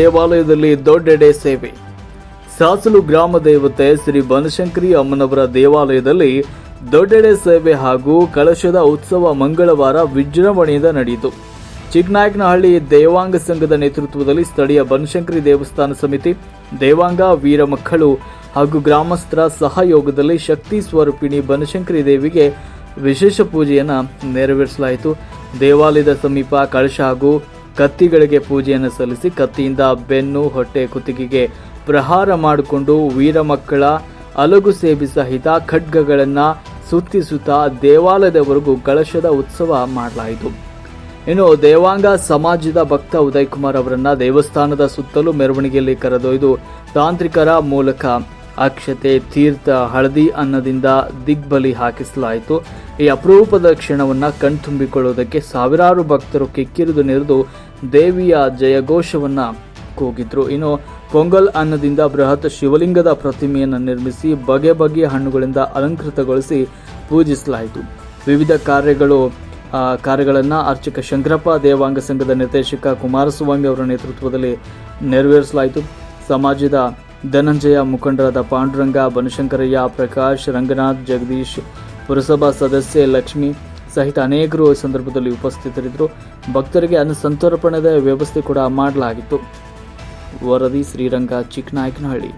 ದೇವಾಲಯದಲ್ಲಿ ದೊಡ್ಡೆಡೆ ಸೇವೆ. ಸಾಸಲು ಗ್ರಾಮ ದೇವತೆ ಶ್ರೀ ಬನಶಂಕರಿ ಅಮ್ಮನವರ ದೇವಾಲಯದಲ್ಲಿ ದೊಡ್ಡೆಡೆ ಸೇವೆ ಹಾಗೂ ಕಳಶದ ಉತ್ಸವ ಮಂಗಳವಾರ ವಿಜೃಂಭಣೆಯಿಂದ ನಡೆಯಿತು. ಚಿಕ್ಕನಾಯಕನಹಳ್ಳಿ ದೇವಾಂಗ ಸಂಘದ ನೇತೃತ್ವದಲ್ಲಿ ಸ್ಥಳೀಯ ಬನಶಂಕರಿ ದೇವಸ್ಥಾನ ಸಮಿತಿ, ದೇವಾಂಗ ವೀರ ಮಕ್ಕಳು ಹಾಗೂ ಗ್ರಾಮಸ್ಥರ ಸಹಯೋಗದಲ್ಲಿ ಶಕ್ತಿ ಸ್ವರೂಪಿಣಿ ಬನಶಂಕರಿ ದೇವಿಗೆ ವಿಶೇಷ ಪೂಜೆಯನ್ನು ನೆರವೇರಿಸಲಾಯಿತು. ದೇವಾಲಯದ ಸಮೀಪ ಕಳಶ ಹಾಗೂ ಕತ್ತಿಗಳಿಗೆ ಪೂಜೆಯನ್ನು ಸಲ್ಲಿಸಿ ಕತ್ತಿಯಿಂದ ಬೆನ್ನು, ಹೊಟ್ಟೆ, ಕುತ್ತಿಗೆಗೆ ಪ್ರಹಾರ ಮಾಡಿಕೊಂಡು ವೀರ ಮಕ್ಕಳ ಅಲಗು ಸೇಬಿ ಸಹಿತ ಖಡ್ಗಗಳನ್ನು ಸುತ್ತಿಸುತ್ತಾ ದೇವಾಲಯದವರೆಗೂ ಕಳಶದ ಉತ್ಸವ ಮಾಡಲಾಯಿತು. ಇನ್ನು ದೇವಾಂಗ ಸಮಾಜದ ಭಕ್ತ ಉದಯ್ ಕುಮಾರ್ ಅವರನ್ನ ದೇವಸ್ಥಾನದ ಸುತ್ತಲೂ ಮೆರವಣಿಗೆಯಲ್ಲಿ ಕರೆದೊಯ್ದು ತಾಂತ್ರಿಕರ ಮೂಲಕ ಅಕ್ಷತೆ, ತೀರ್ಥ, ಹಳದಿ ಅನ್ನದಿಂದ ದಿಗ್ಬಲಿ ಹಾಕಿಸಲಾಯಿತು. ಈ ಅಪರೂಪದ ಕ್ಷಣವನ್ನು ಕಣ್ತುಂಬಿಕೊಳ್ಳುವುದಕ್ಕೆ ಸಾವಿರಾರು ಭಕ್ತರು ಕಿಕ್ಕಿರಿದು ನೆರೆದು ದೇವಿಯ ಜಯಘೋಷವನ್ನು ಕೂಗಿದ್ರು. ಇನ್ನು ಪೊಂಗಲ್ ಅನ್ನದಿಂದ ಬೃಹತ್ ಶಿವಲಿಂಗದ ಪ್ರತಿಮೆಯನ್ನು ನಿರ್ಮಿಸಿ ಬಗೆ ಬಗೆಯ ಹಣ್ಣುಗಳಿಂದ ಅಲಂಕೃತಗೊಳಿಸಿ ಪೂಜಿಸಲಾಯಿತು. ವಿವಿಧ ಕಾರ್ಯಗಳನ್ನು ಅರ್ಚಕ ಶಂಕರಪ್ಪ, ದೇವಾಂಗ ಸಂಘದ ನಿರ್ದೇಶಕ ಕುಮಾರಸ್ವಾಮಿ ಅವರ ನೇತೃತ್ವದಲ್ಲಿ ನೆರವೇರಿಸಲಾಯಿತು. ಸಮಾಜದ ಧನಂಜಯ, ಮುಖಂಡರಾದ ಪಾಂಡುರಂಗ, ಬನಶಂಕರಯ್ಯ, ಪ್ರಕಾಶ್, ರಂಗನಾಥ್, ಜಗದೀಶ್, ಪುರಸಭಾ ಸದಸ್ಯೆ ಲಕ್ಷ್ಮಿ ಸಹಿತ ಅನೇಕರು ಈ ಸಂದರ್ಭದಲ್ಲಿ ಉಪಸ್ಥಿತರಿದ್ದರು. ಭಕ್ತರಿಗೆ ಅನ್ನ ಸಂತರ್ಪಣೆಯ ವ್ಯವಸ್ಥೆ ಕೂಡ ಮಾಡಲಾಗಿತ್ತು. ವರದಿ ಶ್ರೀರಂಗ, ಚಿಕ್ಕನಾಯಕನಹಳ್ಳಿ.